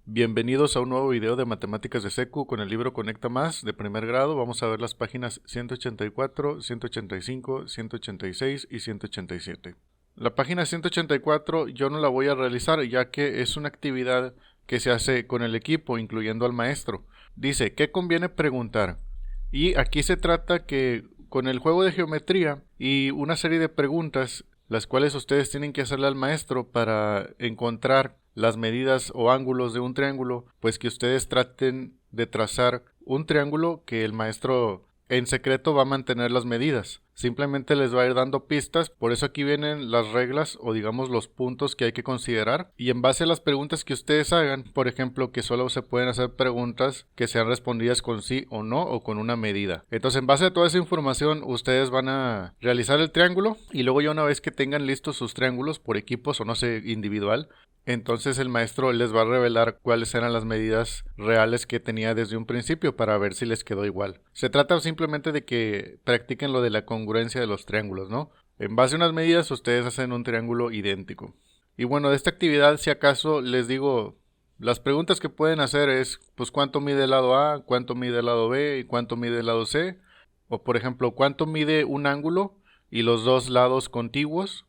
Bienvenidos a un nuevo video de Matemáticas de Secu con el libro Conecta Más de primer grado. Vamos a ver las páginas 184, 185, 186 y 187. La página 184 yo no la voy a realizar ya que es una actividad que se hace con el equipo, incluyendo al maestro. Dice, ¿qué conviene preguntar? Y aquí se trata que con el juego de geometría y una serie de preguntas, las cuales ustedes tienen que hacerle al maestro para encontrar las medidas o ángulos de un triángulo, pues que ustedes traten de trazar un triángulo que el maestro en secreto va a mantener las medidas. Simplemente les va a ir dando pistas, por eso aquí vienen las reglas o digamos los puntos que hay que considerar y en base a las preguntas que ustedes hagan, por ejemplo que solo se pueden hacer preguntas que sean respondidas con sí o no o con una medida. Entonces en base a toda esa información ustedes van a realizar el triángulo y luego ya una vez que tengan listos sus triángulos por equipos o no sé individual, entonces el maestro les va a revelar cuáles eran las medidas reales que tenía desde un principio para ver si les quedó igual. Se trata simplemente de que practiquen lo de la congruencia de los triángulos, ¿no? En base a unas medidas ustedes hacen un triángulo idéntico. Y bueno, de esta actividad si acaso les digo, las preguntas que pueden hacer es, pues cuánto mide el lado A, cuánto mide el lado B y cuánto mide el lado C. O por ejemplo, cuánto mide un ángulo y los dos lados contiguos.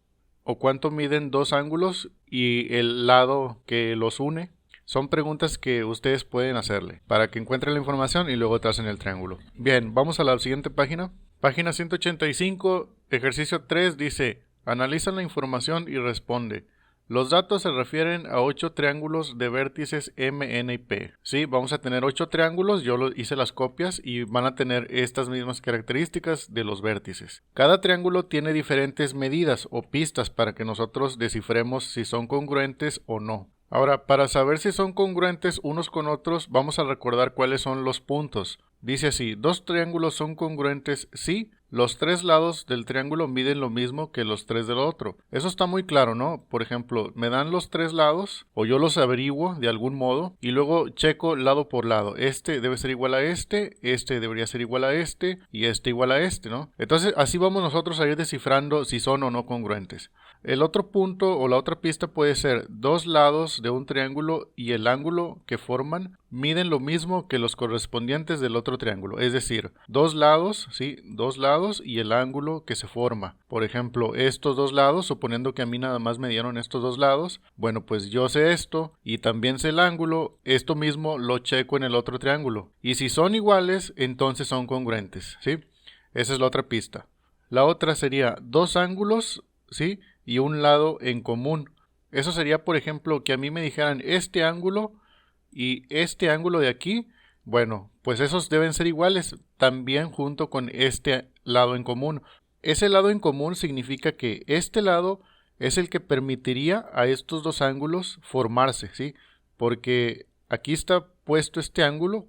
O cuánto miden dos ángulos y el lado que los une. Son preguntas que ustedes pueden hacerle para que encuentren la información y luego tracen el triángulo. Bien, vamos a la siguiente página. Página 185, ejercicio 3 dice, analiza la información y responde. Los datos se refieren a 8 triángulos de vértices M, N y P. Sí, vamos a tener 8 triángulos, yo hice las copias y van a tener estas mismas características de los vértices. Cada triángulo tiene diferentes medidas o pistas para que nosotros descifremos si son congruentes o no. Ahora, para saber si son congruentes unos con otros, vamos a recordar cuáles son los puntos. Dice así, dos triángulos son congruentes si los tres lados del triángulo miden lo mismo que los tres del otro. Eso está muy claro, ¿no? Por ejemplo, me dan los tres lados o yo los averiguo de algún modo y luego checo lado por lado. Este debe ser igual a este debería ser igual a este y este igual a este, ¿no? Entonces así vamos nosotros a ir descifrando si son o no congruentes. El otro punto o la otra pista puede ser dos lados de un triángulo y el ángulo que forman miden lo mismo que los correspondientes del otro triángulo, es decir, dos lados, ¿sí? Dos lados y el ángulo que se forma. Por ejemplo, estos dos lados, suponiendo que a mí nada más me dieron estos dos lados, bueno, pues yo sé esto y también sé el ángulo, esto mismo lo checo en el otro triángulo. Y si son iguales, entonces son congruentes, ¿sí? Esa es la otra pista. La otra sería dos ángulos, ¿sí? Y un lado en común. Eso sería, por ejemplo, que a mí me dijeran este ángulo y este ángulo de aquí, bueno, pues esos deben ser iguales también junto con este lado en común. Ese lado en común significa que este lado es el que permitiría a estos dos ángulos formarse, ¿sí? Porque aquí está puesto este ángulo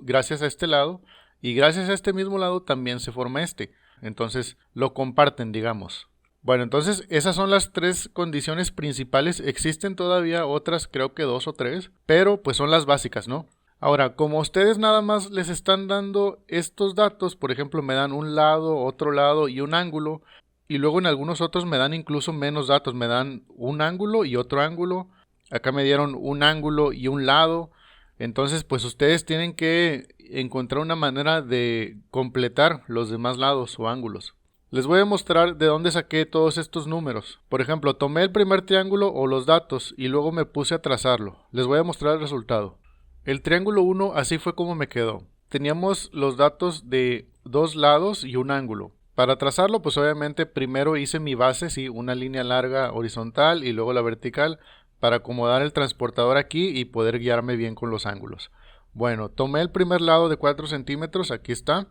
gracias a este lado y gracias a este mismo lado también se forma este. Entonces lo comparten, digamos. Bueno, entonces esas son las tres condiciones principales. Existen todavía otras, creo que dos o tres, pero pues son las básicas, ¿no? Ahora, como ustedes nada más les están dando estos datos, por ejemplo, me dan un lado, otro lado y un ángulo, y luego en algunos otros me dan incluso menos datos, me dan un ángulo y otro ángulo, acá me dieron un ángulo y un lado, entonces pues ustedes tienen que encontrar una manera de completar los demás lados o ángulos. Les voy a mostrar de dónde saqué todos estos números. Por ejemplo, tomé el primer triángulo o los datos y luego me puse a trazarlo. Les voy a mostrar el resultado. El triángulo 1 así fue como me quedó. Teníamos los datos de dos lados y un ángulo. Para trazarlo, pues obviamente primero hice mi base, sí, una línea larga horizontal y luego la vertical para acomodar el transportador aquí y poder guiarme bien con los ángulos. Bueno, tomé el primer lado de 4 centímetros, aquí está.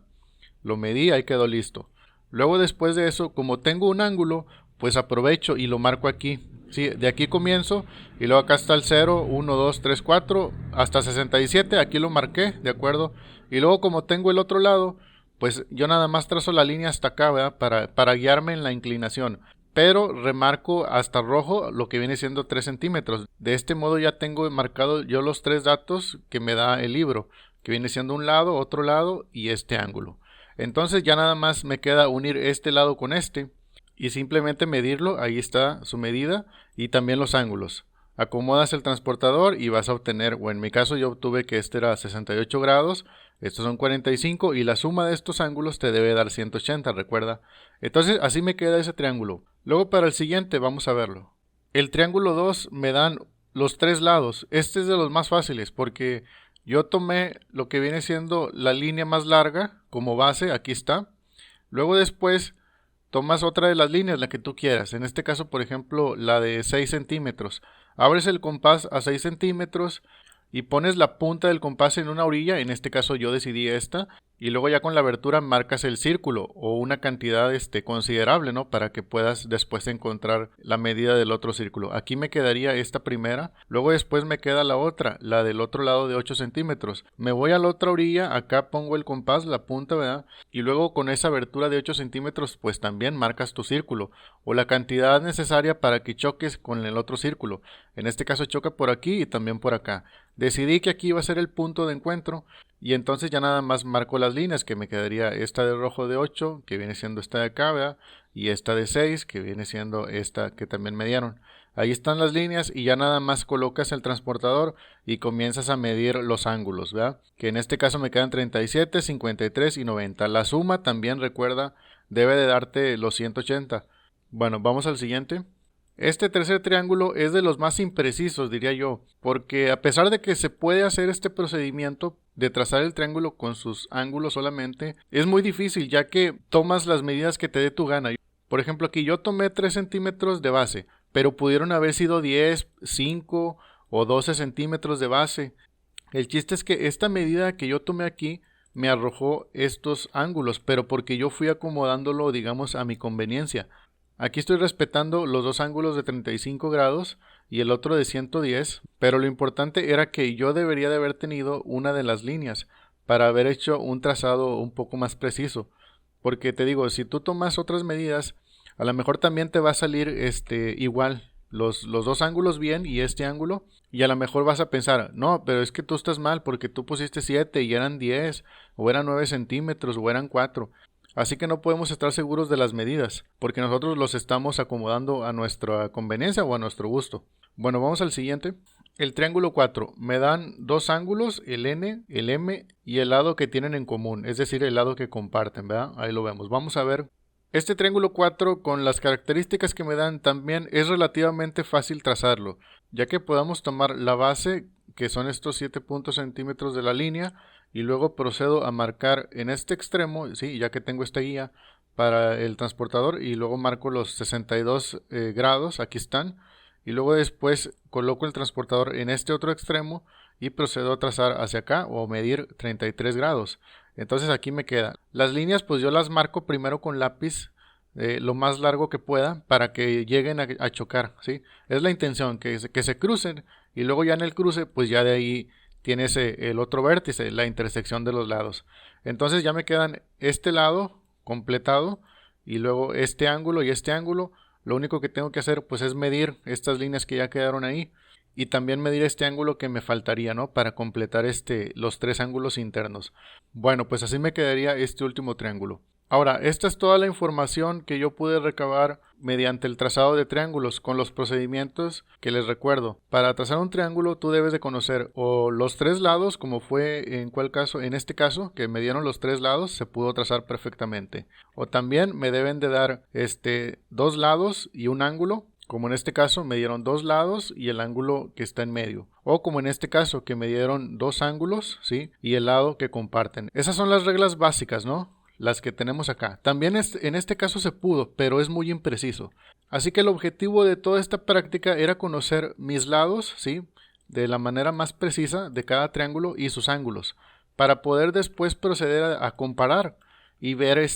Lo medí, ahí quedó listo. Luego después de eso, como tengo un ángulo, pues aprovecho y lo marco aquí. Sí, de aquí comienzo y luego acá está el 0, 1, 2, 3, 4, hasta 67, aquí lo marqué, ¿de acuerdo? Y luego como tengo el otro lado, pues yo nada más trazo la línea hasta acá, ¿verdad? Para guiarme en la inclinación. Pero remarco hasta rojo lo que viene siendo 3 centímetros. De este modo ya tengo marcado yo los tres datos que me da el libro, que viene siendo un lado, otro lado y este ángulo. Entonces ya nada más me queda unir este lado con este y simplemente medirlo, ahí está su medida y también los ángulos. Acomodas el transportador y vas a obtener, o en mi caso yo obtuve que este era 68 grados, estos son 45 y la suma de estos ángulos te debe dar 180, recuerda. Entonces así me queda ese triángulo. Luego para el siguiente vamos a verlo. El triángulo 2 me dan los tres lados. Este es de los más fáciles porque yo tomé lo que viene siendo la línea más larga como base, aquí está. Luego después tomas otra de las líneas, la que tú quieras. En este caso, por ejemplo, la de 6 centímetros. Abres el compás a 6 centímetros y pones la punta del compás en una orilla. En este caso yo decidí esta. Y luego ya con la abertura marcas el círculo o una cantidad considerable, ¿no? Para que puedas después encontrar la medida del otro círculo. Aquí me quedaría esta primera. Luego después me queda la otra, la del otro lado de 8 centímetros. Me voy a la otra orilla, acá pongo el compás, la punta, ¿verdad? Y luego con esa abertura de 8 centímetros pues también marcas tu círculo o la cantidad necesaria para que choques con el otro círculo. En este caso choca por aquí y también por acá. Decidí que aquí iba a ser el punto de encuentro y entonces ya nada más marco las líneas, que me quedaría esta de rojo de 8, que viene siendo esta de acá, ¿verdad? Y esta de 6, que viene siendo esta que también me dieron. Ahí están las líneas y ya nada más colocas el transportador y comienzas a medir los ángulos, ¿verdad? Que en este caso me quedan 37, 53 y 90. La suma también, recuerda, debe de darte los 180. Bueno, vamos al siguiente. Este tercer triángulo es de los más imprecisos, diría yo, porque a pesar de que se puede hacer este procedimiento de trazar el triángulo con sus ángulos solamente, es muy difícil ya que tomas las medidas que te dé tu gana. Por ejemplo, aquí yo tomé 3 centímetros de base, pero pudieron haber sido 10, 5 o 12 centímetros de base. El chiste es que esta medida que yo tomé aquí me arrojó estos ángulos, pero porque yo fui acomodándolo, digamos, a mi conveniencia. Aquí estoy respetando los dos ángulos de 35 grados y el otro de 110, pero lo importante era que yo debería de haber tenido una de las líneas para haber hecho un trazado un poco más preciso. Porque te digo, si tú tomas otras medidas, a lo mejor también te va a salir igual, los dos ángulos bien y este ángulo, y a lo mejor vas a pensar, no, pero es que tú estás mal porque tú pusiste 7 y eran 10, o eran 9 centímetros, o eran 4. Así que no podemos estar seguros de las medidas, porque nosotros los estamos acomodando a nuestra conveniencia o a nuestro gusto. Bueno, vamos al siguiente. El triángulo 4. Me dan dos ángulos, el N, el M y el lado que tienen en común, es decir, el lado que comparten, ¿verdad? Ahí lo vemos. Vamos a ver. Este triángulo 4, con las características que me dan, también es relativamente fácil trazarlo, ya que podamos tomar la base, que son estos 7 puntos centímetros de la línea, y luego procedo a marcar en este extremo, sí, ya que tengo esta guía para el transportador, y luego marco los 62 grados, aquí están, y luego después coloco el transportador en este otro extremo y procedo a trazar hacia acá o medir 33 grados. Entonces aquí me queda. Las líneas pues yo las marco primero con lápiz lo más largo que pueda para que lleguen a chocar, ¿sí? Es la intención, que se crucen y luego ya en el cruce pues ya de ahí tienes el otro vértice, la intersección de los lados. Entonces ya me quedan este lado completado y luego este ángulo y este ángulo. Lo único que tengo que hacer pues es medir estas líneas que ya quedaron ahí y también medir este ángulo que me faltaría, ¿no? Para completar los tres ángulos internos. Bueno, pues así me quedaría este último triángulo. Ahora, esta es toda la información que yo pude recabar mediante el trazado de triángulos con los procedimientos que les recuerdo. Para trazar un triángulo tú debes de conocer o los tres lados, como fue en este caso, que me dieron los tres lados, se pudo trazar perfectamente. O también me deben de dar dos lados y un ángulo. Como en este caso me dieron dos lados y el ángulo que está en medio. O como en este caso que me dieron dos ángulos, ¿sí? Y el lado que comparten. Esas son las reglas básicas, ¿no? Las que tenemos acá. También en este caso se pudo, pero es muy impreciso. Así que el objetivo de toda esta práctica era conocer mis lados, ¿sí? De la manera más precisa de cada triángulo y sus ángulos. Para poder después proceder a comparar y ver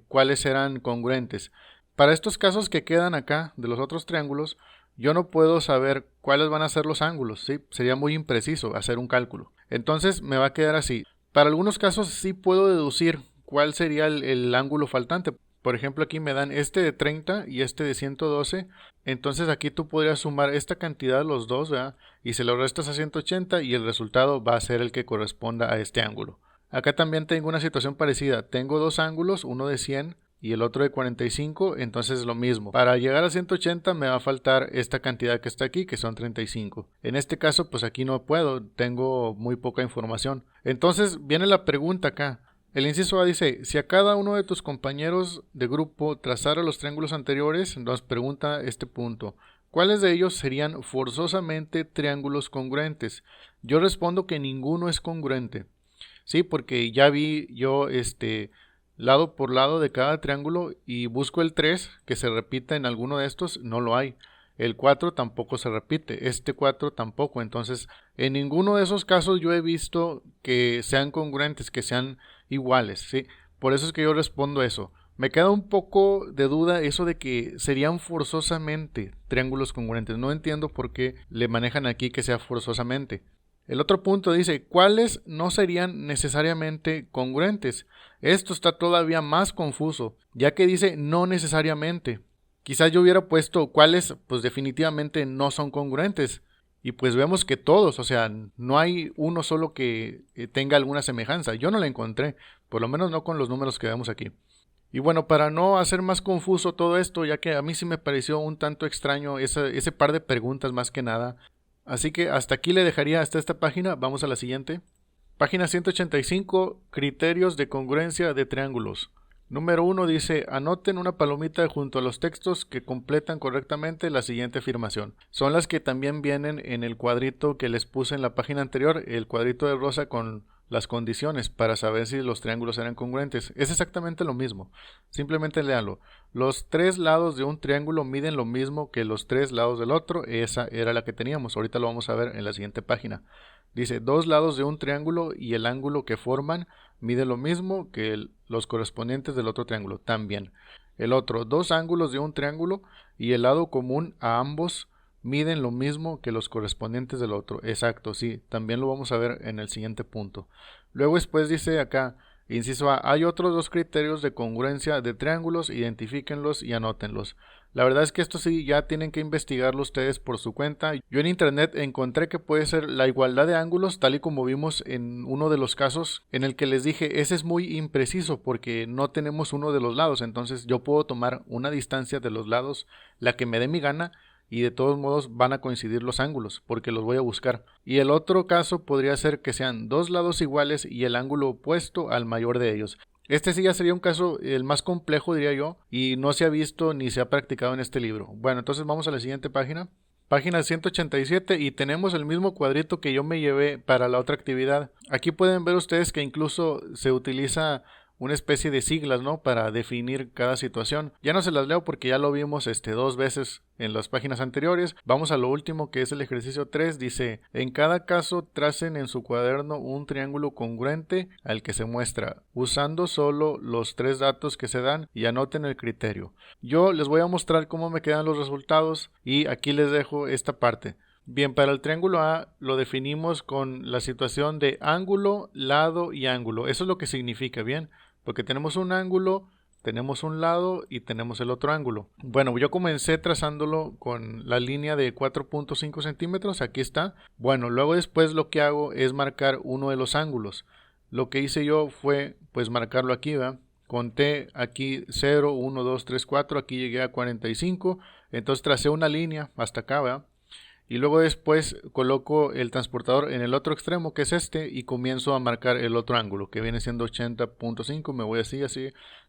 cuáles eran congruentes. Para estos casos que quedan acá de los otros triángulos, yo no puedo saber cuáles van a ser los ángulos, ¿sí? Sería muy impreciso hacer un cálculo. Entonces me va a quedar así. Para algunos casos sí puedo deducir cuál sería el ángulo faltante. Por ejemplo, aquí me dan este de 30 y este de 112. Entonces aquí tú podrías sumar esta cantidad, los dos, ¿verdad? Y se lo restas a 180 y el resultado va a ser el que corresponda a este ángulo. Acá también tengo una situación parecida. Tengo dos ángulos, uno de 100 y el otro de 45, entonces es lo mismo. Para llegar a 180 me va a faltar esta cantidad que está aquí, que son 35. En este caso, pues aquí no puedo, tengo muy poca información. Entonces viene la pregunta acá. El inciso A dice, si a cada uno de tus compañeros de grupo trazara los triángulos anteriores, nos pregunta este punto. ¿Cuáles de ellos serían forzosamente triángulos congruentes? Yo respondo que ninguno es congruente. Sí, porque ya vi yo lado por lado de cada triángulo y busco el 3 que se repita en alguno de estos, no lo hay. El 4 tampoco se repite, este 4 tampoco. Entonces, en ninguno de esos casos yo he visto que sean congruentes, que sean iguales, ¿sí? Por eso es que yo respondo eso. Me queda un poco de duda eso de que serían forzosamente triángulos congruentes. No entiendo por qué le manejan aquí que sea forzosamente. El otro punto dice, ¿cuáles no serían necesariamente congruentes? Esto está todavía más confuso, ya que dice no necesariamente. Quizás yo hubiera puesto cuáles pues definitivamente no son congruentes. Y pues vemos que todos, o sea, no hay uno solo que tenga alguna semejanza. Yo no la encontré, por lo menos no con los números que vemos aquí. Y bueno, para no hacer más confuso todo esto, ya que a mí sí me pareció un tanto extraño ese par de preguntas más que nada. Así que hasta aquí le dejaría hasta esta página. Vamos a la siguiente. Página 185, criterios de congruencia de triángulos. Número 1 dice, anoten una palomita junto a los textos que completan correctamente la siguiente afirmación. Son las que también vienen en el cuadrito que les puse en la página anterior, el cuadrito de rosa con las condiciones para saber si los triángulos eran congruentes. Es exactamente lo mismo. Simplemente léanlo. Los 3 lados de un triángulo miden lo mismo que los 3 lados del otro. Esa era la que teníamos. Ahorita lo vamos a ver en la siguiente página. Dice, 2 lados de un triángulo y el ángulo que forman mide lo mismo que los correspondientes del otro triángulo. También. El otro, 2 ángulos de un triángulo y el lado común a ambos miden lo mismo que los correspondientes del otro. Exacto, sí, también lo vamos a ver en el siguiente punto. Luego después dice acá, inciso A, hay otros 2 criterios de congruencia de triángulos, identifíquenlos y anótenlos. La verdad es que esto sí ya tienen que investigarlo ustedes por su cuenta. Yo en internet encontré que puede ser la igualdad de ángulos, tal y como vimos en uno de los casos en el que les dije, ese es muy impreciso porque no tenemos uno de los lados, entonces yo puedo tomar una distancia de los lados, la que me dé mi gana, y de todos modos van a coincidir los ángulos porque los voy a buscar. Y el otro caso podría ser que sean 2 lados iguales y el ángulo opuesto al mayor de ellos. Este sí ya sería un caso el más complejo, diría yo, y no se ha visto ni se ha practicado en este libro. Bueno, entonces vamos a la siguiente página. Página 187 y tenemos el mismo cuadrito que yo me llevé para la otra actividad. Aquí pueden ver ustedes que incluso se utiliza una especie de siglas, ¿no? Para definir cada situación. Ya no se las leo porque ya lo vimos 2 veces en las páginas anteriores. Vamos a lo último, que es el ejercicio 3. Dice, en cada caso tracen en su cuaderno un triángulo congruente al que se muestra, usando solo los 3 datos que se dan y anoten el criterio. Yo les voy a mostrar cómo me quedan los resultados y aquí les dejo esta parte. Bien, para el triángulo A lo definimos con la situación de ángulo, lado y ángulo. Eso es lo que significa, bien, porque tenemos un ángulo, tenemos un lado y tenemos el otro ángulo. Bueno, yo comencé trazándolo con la línea de 4.5 centímetros, aquí está. Bueno, luego después lo que hago es marcar uno de los ángulos. Lo que hice yo fue pues marcarlo aquí, ¿verdad? Conté aquí 0, 1, 2, 3, 4, aquí llegué a 45, entonces tracé una línea hasta acá, ¿verdad? Y luego después coloco el transportador en el otro extremo, que es este, y comienzo a marcar el otro ángulo, que viene siendo 80.5, me voy así,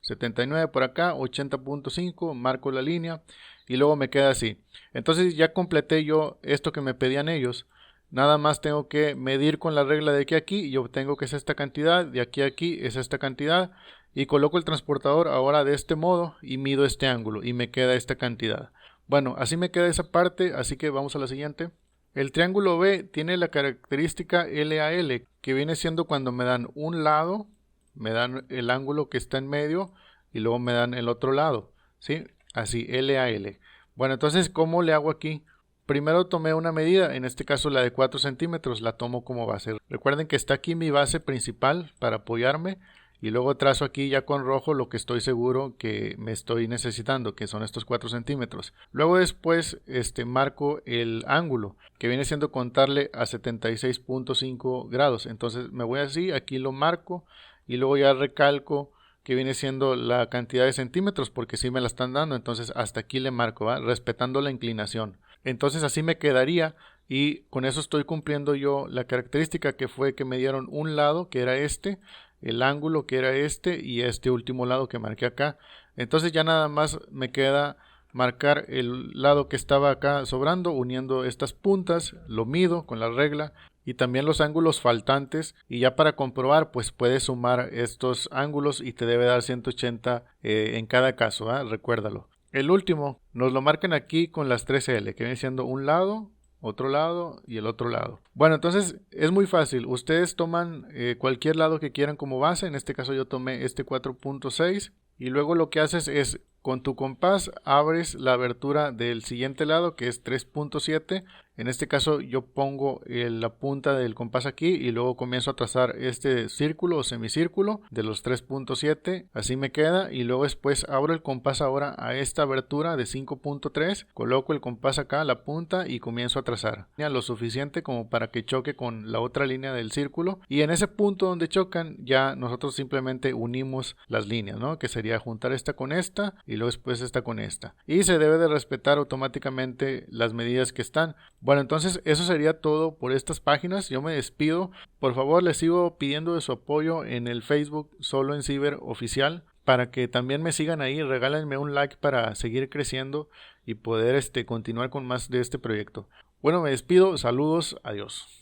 79 por acá, 80.5, marco la línea, y luego me queda así. Entonces ya completé yo esto que me pedían ellos. Nada más tengo que medir con la regla de aquí a aquí, y obtengo que es esta cantidad, de aquí a aquí es esta cantidad, y coloco el transportador ahora de este modo, y mido este ángulo, y me queda esta cantidad. Bueno, así me queda esa parte, así que vamos a la siguiente. El triángulo B tiene la característica LAL, que viene siendo cuando me dan un lado, me dan el ángulo que está en medio y luego me dan el otro lado, ¿sí? Así, LAL. Bueno, entonces, ¿cómo le hago aquí? Primero tomé una medida, en este caso la de 4 centímetros, la tomo como base. Recuerden que está aquí mi base principal para apoyarme. Y luego trazo aquí ya con rojo lo que estoy seguro que me estoy necesitando, que son estos 4 centímetros. Luego después marco el ángulo, que viene siendo contarle a 76.5 grados. Entonces me voy así, aquí lo marco y luego ya recalco que viene siendo la cantidad de centímetros, porque sí me la están dando, entonces hasta aquí le marco, ¿va? Respetando la inclinación. Entonces así me quedaría y con eso estoy cumpliendo yo la característica que fue que me dieron un lado que era este, el ángulo que era este y este último lado que marqué acá. Entonces ya nada más me queda marcar el lado que estaba acá sobrando, uniendo estas puntas, lo mido con la regla y también los ángulos faltantes, y ya para comprobar pues puedes sumar estos ángulos y te debe dar 180 en cada caso, recuérdalo. El último nos lo marcan aquí con las 3L, que viene siendo un lado, otro lado y el otro lado. Bueno, entonces es muy fácil. Ustedes toman cualquier lado que quieran como base. En este caso yo tomé este 4.6 y luego lo que haces es con tu compás abres la abertura del siguiente lado, que es 3.7. En este caso yo pongo la punta del compás aquí y luego comienzo a trazar este círculo o semicírculo de los 3.7. Así me queda, y luego después abro el compás ahora a esta abertura de 5.3. Coloco el compás acá a la punta y comienzo a trazar lo suficiente como para que choque con la otra línea del círculo, y en ese punto donde chocan ya nosotros simplemente unimos las líneas, ¿no? Que sería juntar esta con esta y luego después esta con esta, y se debe de respetar automáticamente las medidas que están. Bueno, entonces eso sería todo por estas páginas. Yo me despido. Por favor, les sigo pidiendo de su apoyo en el Facebook Solo en Ciber Oficial, para que también me sigan ahí. Regálenme un like para seguir creciendo y poder continuar con más de este proyecto. Bueno, me despido. Saludos. Adiós.